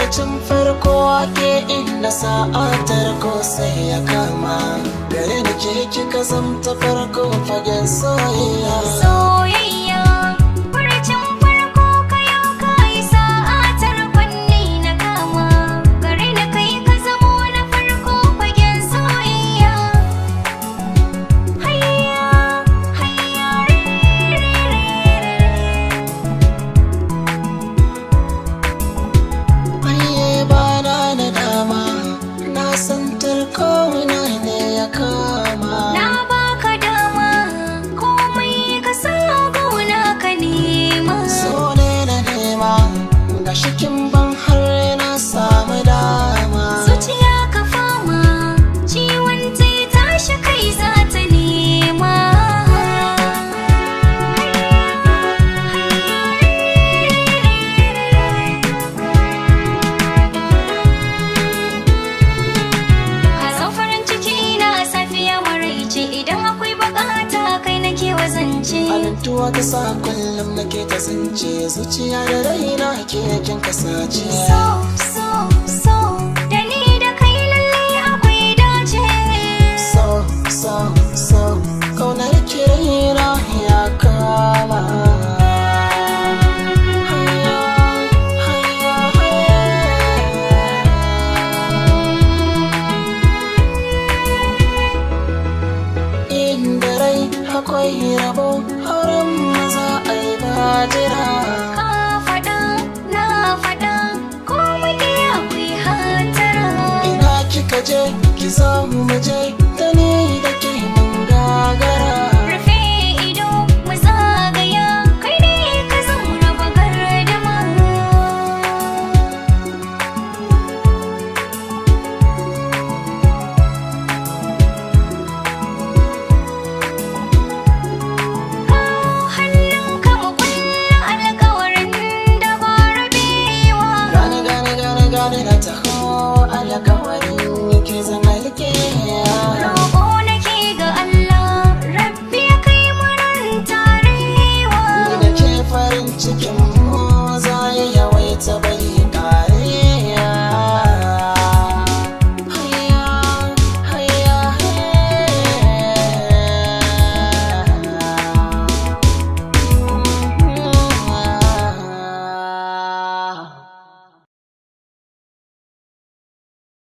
furcin farko ake inda sa'atar ko sai ya kama. Gare da ke kika zamta farko fagen soyayya. Soyayya furcin farko kayo kai sa'atar kwanne na kama. Gare da kai ka zamo na farko fagen soyayya. Hayya hayya Bana da dama na san tarko na ne ya kama. na baka dama komai ka samu gona ka nema. So ne na nema ga shikin ban har na samu dama. Zuciya ka fama ciwon zai tashi kai za ta nema. Ka san farin ciki na safiya maraice idan akwai bukata kai nake wazance. Halittuwa ta sa kullum nake ta zance, zuciya da raina ke kin kasace. So so so da ni da kai lalle akwai dace. So so so kaunar ki raina ya kama. Hayya, hayya, hayya. Inda rai akwai rabo auren maza ai bajira. Ka faɗa na faɗa komai akwai hatara. Ina kika je ki zo mu je da ni da ke mun gagara. Rufe ido mu zagaya kai ne ka zan raba gardama. Hannunka mu kulla alƙawarin da ba rabewa. Gane gane gane gane na taho.